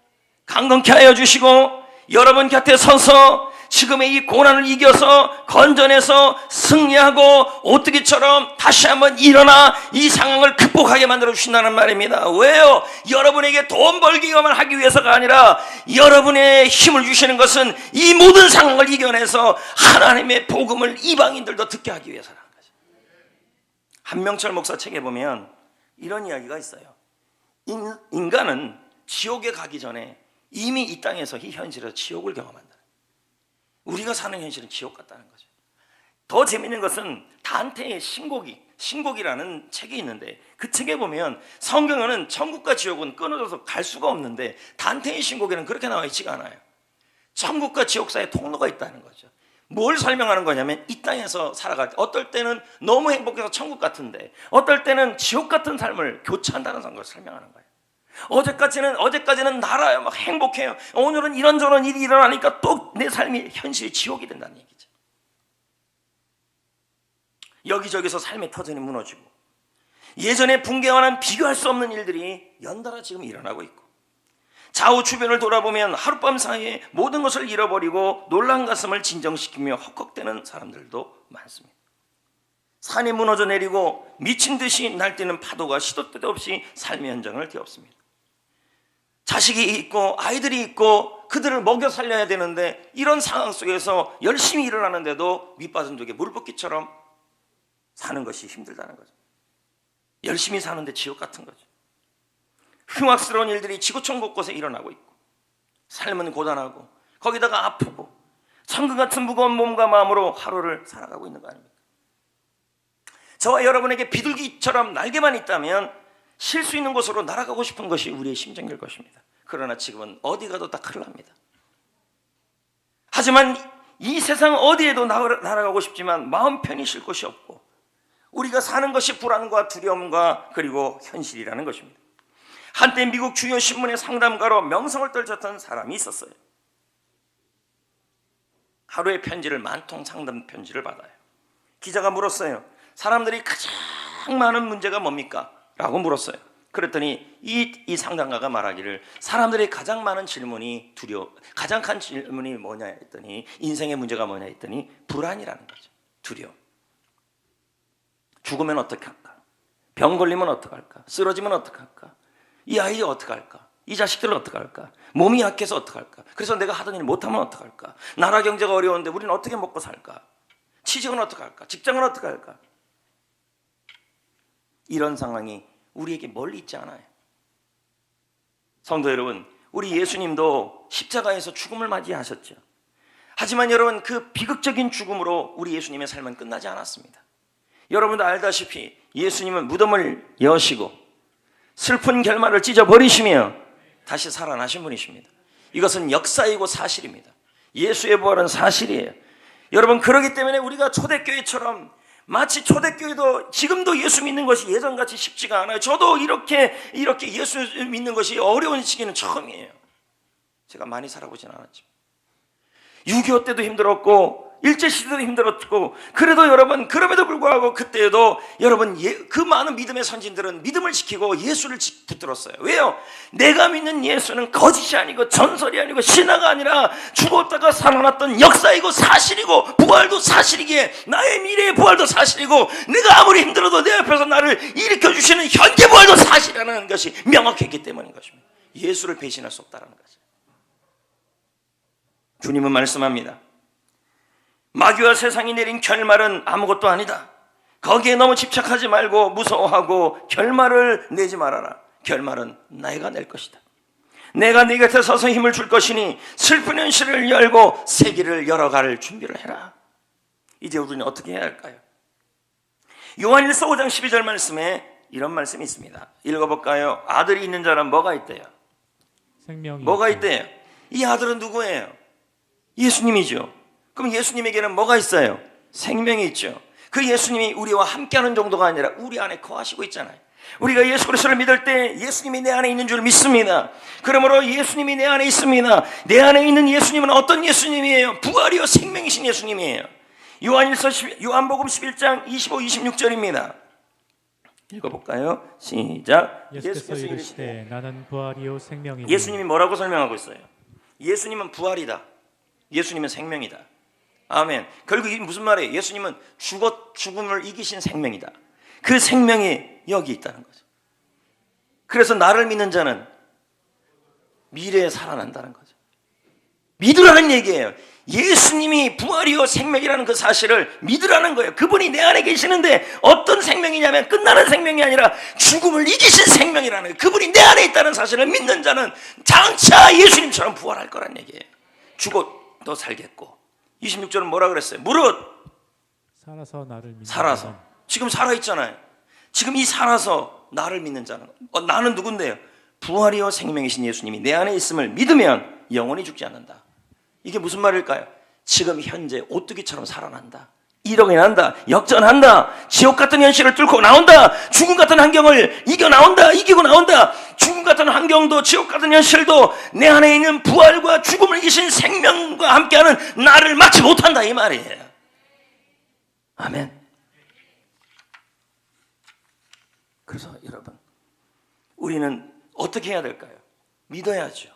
S1: 강건케 하여 주시고 여러분 곁에 서서 지금의 이 고난을 이겨서 건져내서 승리하고 오뜨기처럼 다시 한번 일어나 이 상황을 극복하게 만들어 주신다는 말입니다. 왜요? 여러분에게 돈 벌기만 하기 위해서가 아니라 여러분의 힘을 주시는 것은 이 모든 상황을 이겨내서 하나님의 복음을 이방인들도 듣게 하기 위해서라는 거죠. 한명철 목사 책에 보면 이런 이야기가 있어요. 인간은 지옥에 가기 전에 이미 이 땅에서 이 현실에서 지옥을 경험한다. 우리가 사는 현실은 지옥 같다는 거죠. 더 재미있는 것은 단테의 신곡이라는 책이 있는데 그 책에 보면 성경에는 천국과 지옥은 끊어져서 갈 수가 없는데 단테의 신곡에는 그렇게 나와 있지가 않아요. 천국과 지옥 사이에 통로가 있다는 거죠. 뭘 설명하는 거냐면 이 땅에서 살아갈 때 어떨 때는 너무 행복해서 천국 같은데 어떨 때는 지옥 같은 삶을 교차한다는 걸 설명하는 거예요. 어제까지는 나라요, 막 행복해요. 오늘은 이런저런 일이 일어나니까 또 내 삶이 현실이 지옥이 된다는 얘기죠. 여기저기서 삶의 터전이 무너지고 예전의 붕괴와는 비교할 수 없는 일들이 연달아 지금 일어나고 있고 좌우 주변을 돌아보면 하룻밤 사이에 모든 것을 잃어버리고 놀란 가슴을 진정시키며 헉헉대는 사람들도 많습니다. 산이 무너져 내리고 미친 듯이 날뛰는 파도가 시도 때도 없이 삶의 현장을 뒤엎습니다. 자식이 있고 아이들이 있고 그들을 먹여 살려야 되는데 이런 상황 속에서 열심히 일어나는데도 밑빠진 독에 물붓기처럼 사는 것이 힘들다는 거죠. 열심히 사는데 지옥 같은 거죠. 흉악스러운 일들이 지구촌 곳곳에 일어나고 있고 삶은 고단하고 거기다가 아프고 천국 같은 무거운 몸과 마음으로 하루를 살아가고 있는 거 아닙니까? 저와 여러분에게 비둘기처럼 날개만 있다면 쉴 수 있는 곳으로 날아가고 싶은 것이 우리의 심정일 것입니다. 그러나 지금은 어디 가도 다 큰일 납니다. 하지만 이 세상 어디에도 날아가고 싶지만 마음 편히 쉴 곳이 없고 우리가 사는 것이 불안과 두려움과 그리고 현실이라는 것입니다. 한때 미국 주요 신문의 상담가로 명성을 떨쳤던 사람이 있었어요. 하루에 편지를 10,000통 상담 편지를 받아요. 기자가 물었어요. 사람들이 가장 많은 문제가 뭡니까? 라고 물었어요. 그랬더니 이 상담가가 말하기를 사람들의 가장 많은 질문이 가장 큰 질문이 뭐냐 했더니 인생의 문제가 뭐냐 했더니 불안이라는 거죠. 두려움. 죽으면 어떻게 할까? 병 걸리면 어떻게 할까? 쓰러지면 어떻게 할까? 이 아이 어떻게 할까? 이 자식들은 어떻게 할까? 몸이 약해서 어떻게 할까? 그래서 내가 하던 일 못하면 어떻게 할까? 나라 경제가 어려운데 우리는 어떻게 먹고 살까? 취직은 어떻게 할까? 직장은 어떻게 할까? 이런 상황이 우리에게 멀리 있지 않아요. 성도 여러분, 우리 예수님도 십자가에서 죽음을 맞이하셨죠. 하지만 여러분, 그 비극적인 죽음으로 우리 예수님의 삶은 끝나지 않았습니다. 여러분도 알다시피 예수님은 무덤을 여시고 슬픈 결말을 찢어버리시며 다시 살아나신 분이십니다. 이것은 역사이고 사실입니다. 예수의 부활은 사실이에요. 여러분, 그렇기 때문에 우리가 초대교회처럼 마치 초대교회도 지금도 예수 믿는 것이 예전같이 쉽지가 않아요. 저도 이렇게 예수 믿는 것이 어려운 시기는 처음이에요. 제가 많이 살아보진 않았지만 6.25 때도 힘들었고 일제시대도 힘들었고 그래도 여러분 그럼에도 불구하고 그때에도 여러분 그 많은 믿음의 선진들은 믿음을 지키고 예수를 붙들었어요. 왜요? 내가 믿는 예수는 거짓이 아니고 전설이 아니고 신화가 아니라 죽었다가 살아났던 역사이고 사실이고 부활도 사실이기에 나의 미래의 부활도 사실이고 내가 아무리 힘들어도 내 앞에서 나를 일으켜주시는 현재 부활도 사실이라는 것이 명확했기 때문인 것입니다. 예수를 배신할 수 없다는 거죠. 주님은 말씀합니다. 마귀와 세상이 내린 결말은 아무것도 아니다. 거기에 너무 집착하지 말고 무서워하고 결말을 내지 말아라. 결말은 내가 낼 것이다. 내가 네 곁에 서서 힘을 줄 것이니 슬픈 현실을 열고 새 길을 열어갈 준비를 해라. 이제 우리는 어떻게 해야 할까요? 요한일서 5장 12절 말씀에 이런 말씀이 있습니다. 읽어볼까요? 아들이 있는 자는 뭐가 있대요?
S2: 생명이
S1: 뭐가
S2: 있다.
S1: 있대요? 이 아들은 누구예요? 예수님이죠. 그럼 예수님에게는 뭐가 있어요? 생명이 있죠. 그 예수님이 우리와 함께하는 정도가 아니라 우리 안에 거하시고 있잖아요. 우리가 예수 그리스도를 믿을 때 예수님이 내 안에 있는 줄 믿습니다. 그러므로 예수님이 내 안에 있습니다. 내 안에 있는 예수님은 어떤 예수님이에요? 부활이요 생명이신 예수님이에요. 요한복음 11장 25, 26절입니다. 읽어볼까요? 시작.
S2: 예수께서 이르시되 나는 부활이요 생명이니
S1: 예수님이 뭐라고 설명하고 있어요? 예수님은 부활이다. 예수님은 생명이다. 아멘. 결국 이게 무슨 말이에요? 예수님은 죽음을 이기신 생명이다. 그 생명이 여기 있다는 거죠. 그래서 나를 믿는 자는 미래에 살아난다는 거죠. 믿으라는 얘기예요. 예수님이 부활이요 생명이라는 그 사실을 믿으라는 거예요. 그분이 내 안에 계시는데 어떤 생명이냐면 끝나는 생명이 아니라 죽음을 이기신 생명이라는 거예요. 그분이 내 안에 있다는 사실을 믿는 자는 장차 예수님처럼 부활할 거란 얘기예요. 죽어도 살겠고. 26절은 뭐라 그랬어요? 무릇
S2: 살아서 나를 믿는
S1: 살아서.
S2: 자는
S1: 지금 살아있잖아요. 지금 이 살아서 나를 믿는 자는 나는 누군데요? 부활이요 생명이신 예수님이 내 안에 있음을 믿으면 영원히 죽지 않는다. 이게 무슨 말일까요? 지금 현재 오뚜기처럼 살아난다. 일어난다. 역전한다. 지옥 같은 현실을 뚫고 나온다. 죽음 같은 환경을 이겨 나온다. 이기고 나온다. 죽음 같은 환경도 지옥 같은 현실도 내 안에 있는 부활과 죽음을 이기신 생명과 함께하는 나를 막지 못한다 이 말이에요. 아멘. 그래서 여러분 우리는 어떻게 해야 될까요? 믿어야죠.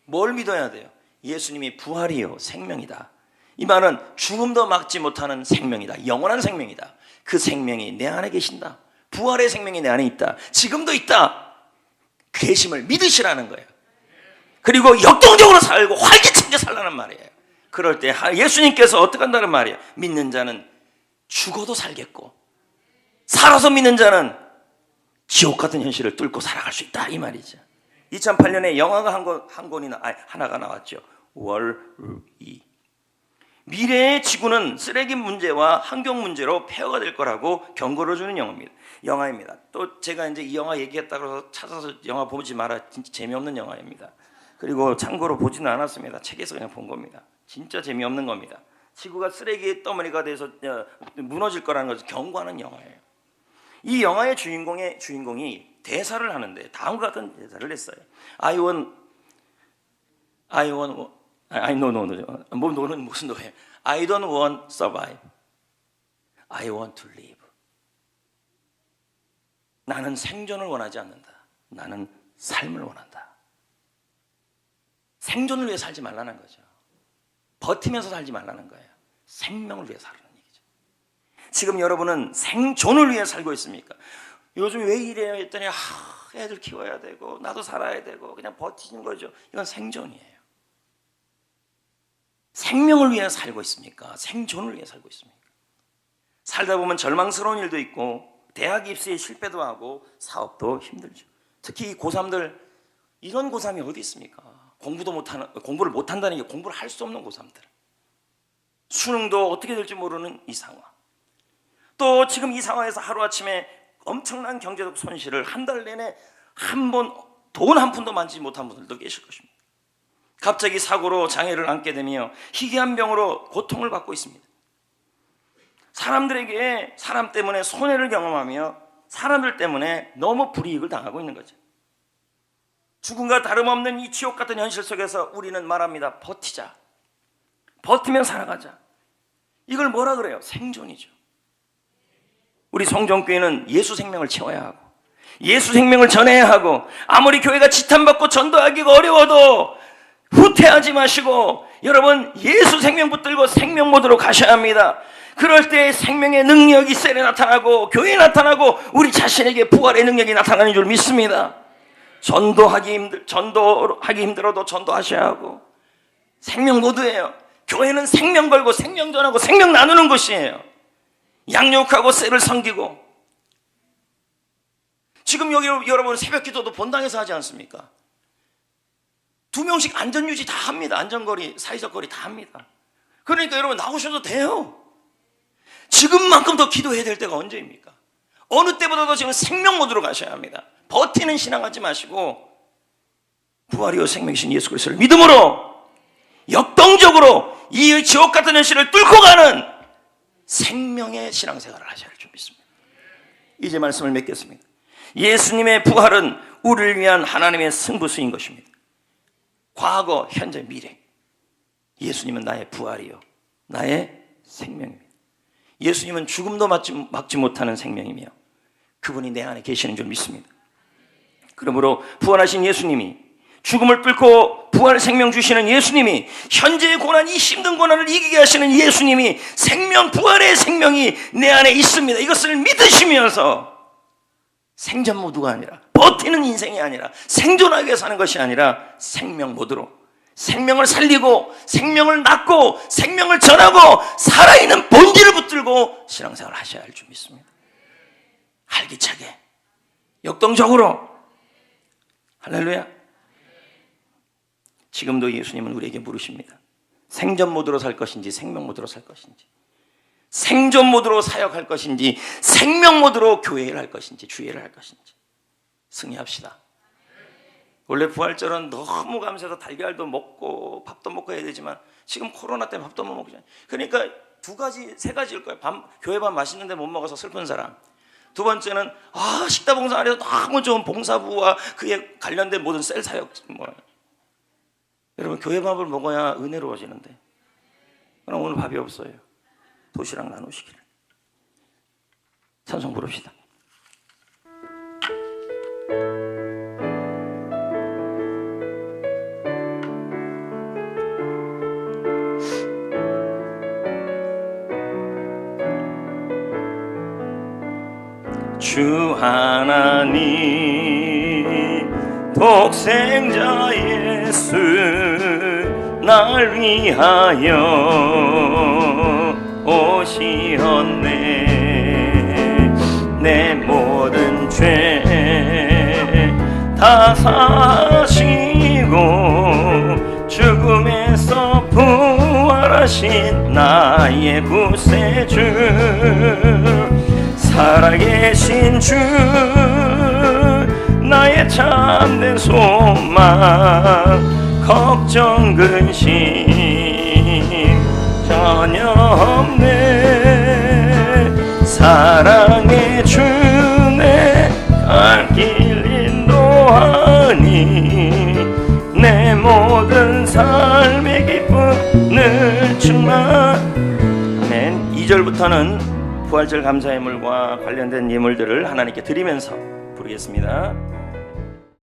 S1: 뭘 믿어야 돼요? 예수님이 부활이요 생명이다. 이 말은 죽음도 막지 못하는 생명이다. 영원한 생명이다. 그 생명이 내 안에 계신다. 부활의 생명이 내 안에 있다. 지금도 있다. 계심을 믿으시라는 거예요. 그리고 역동적으로 살고 활기차게 살라는 말이에요. 그럴 때 예수님께서 어떻게 한다는 말이에요? 믿는 자는 죽어도 살겠고 살아서 믿는 자는 지옥 같은 현실을 뚫고 살아갈 수 있다 이 말이죠. 2008년에 영화가 하나가 나왔죠. 월-이. 미래의 지구는 쓰레기 문제와 환경 문제로 폐허가 될 거라고 경고를 주는 영화입니다. 또 제가 이제 이 영화 얘기했다고 해서 찾아서 영화 보지 마라. 진짜 재미없는 영화입니다. 그리고 참고로 보지는 않았습니다. 책에서 그냥 본 겁니다. 진짜 재미없는 겁니다. 지구가 쓰레기 더미가 돼서 무너질 거라는 것을 경고하는 영화예요. 이 영화의 주인공이 대사를 하는데 다음과 같은 대사를 했어요. 노는 무슨 노예요? I don't want survive. I want to live. 나는 생존을 원하지 않는다. 나는 삶을 원한다. 생존을 위해 살지 말라는 거죠. 버티면서 살지 말라는 거예요. 생명을 위해 살라는 얘기죠. 지금 여러분은 생존을 위해 살고 있습니까? 요즘 왜 이래요? 했더니 애들 키워야 되고 나도 살아야 되고 그냥 버티는 거죠. 이건 생존이에요. 생명을 위해 살고 있습니까? 생존을 위해 살고 있습니까? 살다 보면 절망스러운 일도 있고 대학 입시에 실패도 하고 사업도 힘들죠. 특히 이 고3들 이런 고3이 어디 있습니까? 공부를 못한다는 게 공부를 할 수 없는 고3들. 수능도 어떻게 될지 모르는 이 상황. 또 지금 이 상황에서 하루아침에 엄청난 경제적 손실을 한 달 내내 돈 한 푼도 만지지 못한 분들도 계실 것입니다. 갑자기 사고로 장애를 안게 되며 희귀한 병으로 고통을 받고 있습니다. 사람들에게 사람 때문에 손해를 경험하며 사람들 때문에 너무 불이익을 당하고 있는 거죠. 죽음과 다름없는 이 지옥 같은 현실 속에서 우리는 말합니다. 버티자. 버티면 살아가자. 이걸 뭐라 그래요? 생존이죠. 우리 성전교회는 예수 생명을 채워야 하고 예수 생명을 전해야 하고 아무리 교회가 지탄받고 전도하기가 어려워도 후퇴하지 마시고 여러분 예수 생명 붙들고 생명 모드로 가셔야 합니다. 그럴 때 생명의 능력이 세례 나타나고 교회에 나타나고 우리 자신에게 부활의 능력이 나타나는 줄 믿습니다. 전도하기 힘들어도 전도하셔야 하고 생명 모드예요. 교회는 생명 걸고 생명 전하고 생명 나누는 곳이에요. 양육하고 쎄를 섬기고 지금 여기 여러분 새벽 기도도 본당에서 하지 않습니까? 2명씩 안전유지 다 합니다. 안전거리, 사회적 거리 다 합니다. 그러니까 여러분 나오셔도 돼요. 지금만큼 더 기도해야 될 때가 언제입니까? 어느 때보다도 지금 생명 모드로 가셔야 합니다. 버티는 신앙하지 마시고 부활이요 생명이신 예수 그리스도를 믿음으로 역동적으로 이 지옥 같은 현실을 뚫고 가는 생명의 신앙생활을 하셔야 할 줄 믿습니다. 이제 말씀을 맺겠습니다. 예수님의 부활은 우리를 위한 하나님의 승부수인 것입니다. 과거, 현재, 미래. 예수님은 나의 부활이요 나의 생명입니다. 예수님은 죽음도 막지 못하는 생명이며 그분이 내 안에 계시는 줄 믿습니다. 그러므로 부활하신 예수님이 죽음을 뚫고 부활 생명 주시는 예수님이, 현재의 고난, 이 힘든 고난을 이기게 하시는 예수님이 생명, 부활의 생명이 내 안에 있습니다. 이것을 믿으시면서 생존 모드가 아니라, 버티는 인생이 아니라, 생존하기 위해 사는 것이 아니라 생명 모드로 생명을 살리고 생명을 낳고 생명을 전하고 살아있는 본질을 붙들고 신앙생활을 하셔야 할 줄 믿습니다. 활기차게, 역동적으로. 할렐루야. 지금도 예수님은 우리에게 물으십니다. 생존 모드로 살 것인지 생명 모드로 살 것인지, 생존 모드로 사역할 것인지 생명 모드로 교회를 할 것인지 주회를 할 것인지 승리합시다. 원래 부활절은 너무 감사해서 달걀도 먹고 밥도 먹고 해야 되지만 지금 코로나 때문에 밥도 못 먹잖아요. 그러니까 세 가지일 거예요. 교회 밥 맛있는데 못 먹어서 슬픈 사람. 두 번째는 식다봉사 안에서 너무 좋은 봉사부와 그에 관련된 모든 셀 사역. 여러분, 교회 밥을 먹어야 은혜로워지는데 그럼 오늘 밥이 없어요. 도시락 나누시기를. 찬송 부릅시다. 주 하나님 독생자 예수 날 위하여 오시었네. 내 모든 죄 다 사시고 죽음에서 부활하신 나의 구세주, 살아계신 주 나의 참된 소망, 걱정 근심 전혀 없네. 사랑의 주 내 갈 길 인도하니 내 모든 삶의 기쁨 늘 충만. 아멘. 2절부터는 부활절 감사예물과 관련된 예물들을 하나님께 드리면서 부르겠습니다.